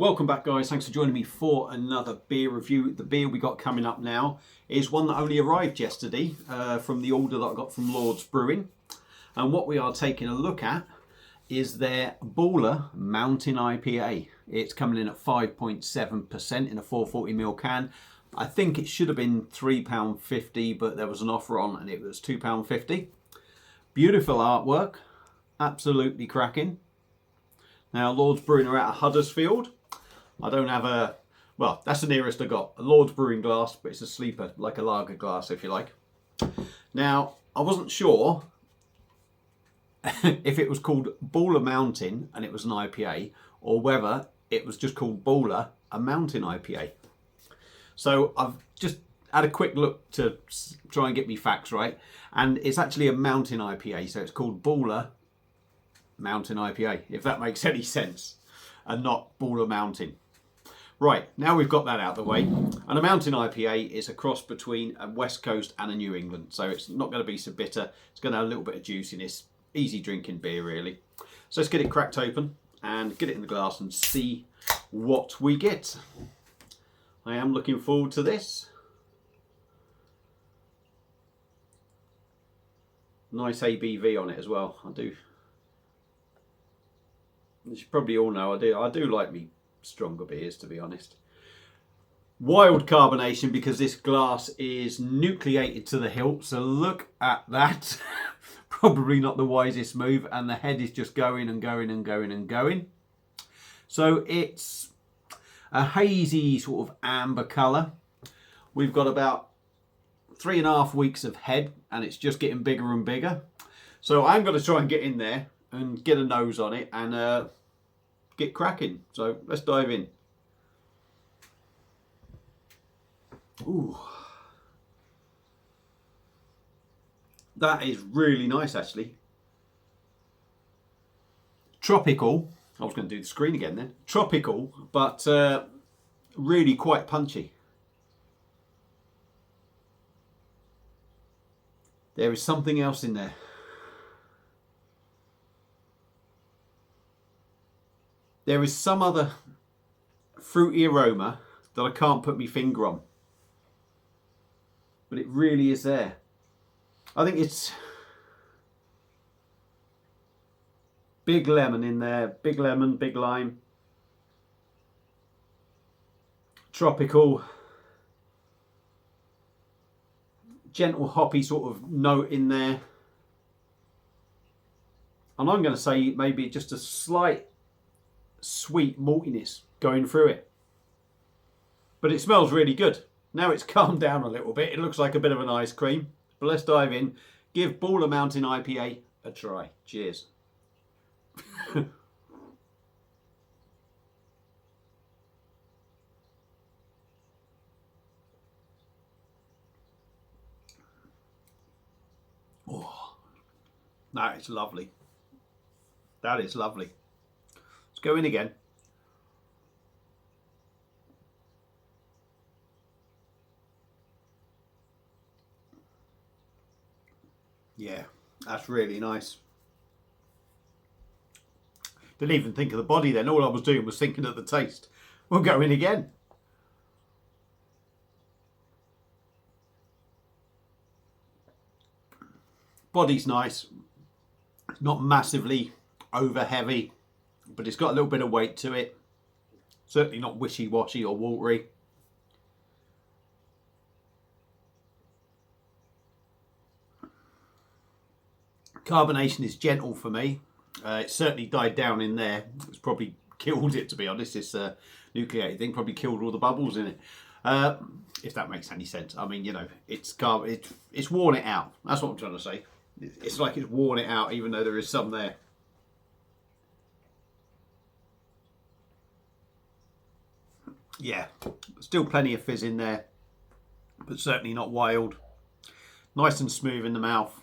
Welcome back, guys. Thanks for joining me for another beer review. The beer we got coming up now is one that only arrived yesterday from the order that I got from Lord's Brewing. And what we are taking a look at is their Baller Mountain IPA. It's coming in at 5.7% in a 440ml can. I think it should have been £3.50, but there was an offer on and it was £2.50. Beautiful artwork, absolutely cracking. Now, Lord's Brewing are out of Huddersfield. I don't have a, well, that's the nearest I got. A Lord's Brewing glass, but it's a sleeper, like a lager glass, if you like. Now, I wasn't sure if it was called Baller Mountain and it was an IPA, or whether it was just called Baller, a Mountain IPA. So I've just had a quick look to try and get me facts right. And it's actually a Mountain IPA, so it's called Baller Mountain IPA, if that makes any sense, and not Baller Mountain. Right, now we've got that out of the way. And a Mountain IPA is a cross between a West Coast and a New England, so it's not going to be so bitter. It's going to have a little bit of juiciness. Easy drinking beer, really. So let's get it cracked open and get it in the glass and see what we get. I am looking forward to this. Nice ABV on it as well. I do. As you probably all know, I do like me stronger beers, to be honest. Wild carbonation, because this glass is nucleated to the hilt, so look at that. Probably not the wisest move, and the head is just going and going and going and going. So it's a hazy sort of amber colour. We've got about 3.5 weeks of head, and it's just getting bigger and bigger. So I'm going to try and get in there and get a nose on it and get cracking. So let's dive in. Ooh, that is really nice, actually. Tropical. I was going to do the screen again then. Tropical, but really quite punchy. There is something else in there. There is some other fruity aroma that I can't put my finger on. But it really is there. I think it's big lemon in there. Big lemon, big lime. Tropical. Gentle hoppy sort of note in there. And I'm going to say maybe just a slight sweet maltiness going through it. But it smells really good. Now it's calmed down a little bit. It looks like a bit of an ice cream. But let's dive in. Give Baller Mountain IPA a try. Cheers. Oh, that is lovely. That is lovely. Let's go in again. Yeah, that's really nice. Didn't even think of the body then. All I was doing was thinking of the taste. We'll go in again. Body's nice. It's not massively over heavy, but it's got a little bit of weight to it. Certainly not wishy-washy or watery. Carbonation is gentle for me. It certainly died down in there. It's probably killed it, to be honest. This nucleated thing probably killed all the bubbles in it. If that makes any sense. I mean, you know, it's worn it out. That's what I'm trying to say. It's like it's worn it out, even though there is some there. Yeah, still plenty of fizz in there, but certainly not wild. Nice and smooth in the mouth.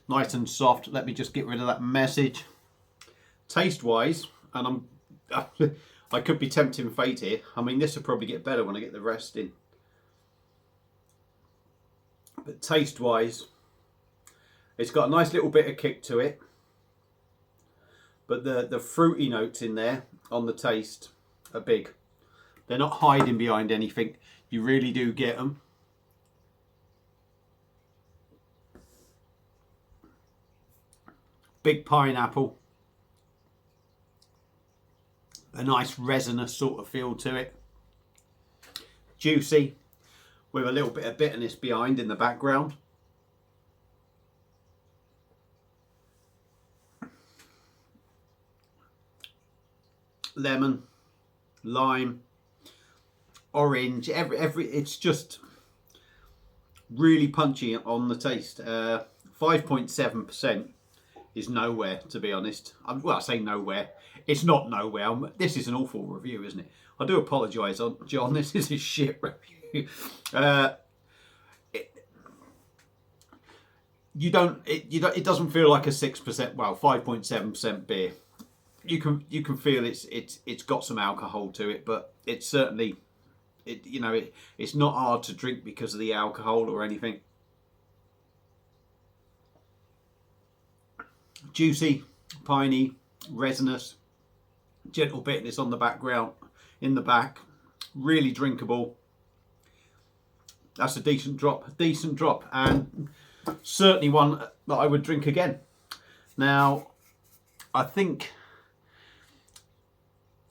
Nice and soft. Let me just get rid of that message. Taste-wise, and I could be tempting fate here. I mean, this will probably get better when I get the rest in. But taste-wise, it's got a nice little bit of kick to it. But the fruity notes in there on the taste are big. They're not hiding behind anything. You really do get them. Big pineapple. A nice resinous sort of feel to it. Juicy, with a little bit of bitterness behind in the background. Lemon, lime, orange, it's just really punchy on the taste. 5.7% is nowhere, to be honest. Well, I say nowhere. It's not nowhere. This is an awful review, isn't it? I do apologise, John. This is a shit review. It doesn't feel like a 6%. Well, 5.7% beer. You can feel it's got some alcohol to it, but it's certainly it's not hard to drink because of the alcohol or anything. Juicy, piney, resinous, gentle bitterness on the background, in the back, really drinkable. That's a decent drop, and certainly one that I would drink again. Now, I think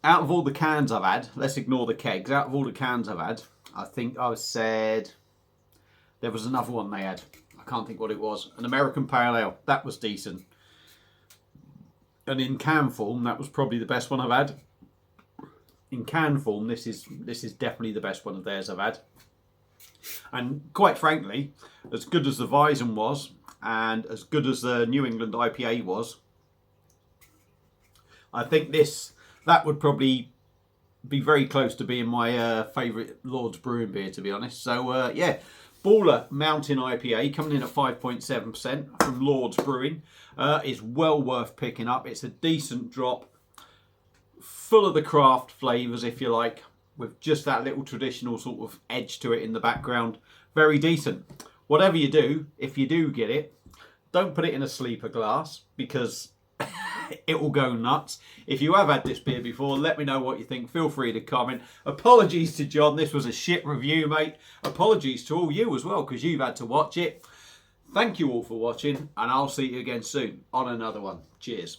out of all the cans I've had, let's ignore the kegs, out of all the cans I've had, I think I said there was another one they had. I can't think what it was. An American Pale Ale. That was decent. And in can form, that was probably the best one I've had. In can form, this is definitely the best one of theirs I've had. And quite frankly, as good as the Weizen was, and as good as the New England IPA was, I think that would probably be very close to being my favourite Lord's Brewing beer, to be honest. So yeah, Baller Mountain IPA coming in at 5.7% from Lord's Brewing is well worth picking up. It's a decent drop, full of the craft flavours, if you like, with just that little traditional sort of edge to it in the background. Very decent. Whatever you do, if you do get it, don't put it in a sleeper glass because it will go nuts. If you have had this beer before, let me know what you think. Feel free to comment. Apologies to John, this was a shit review, mate. Apologies to all you as well, because you've had to watch it. Thank you all for watching, and I'll see you again soon on another one. Cheers.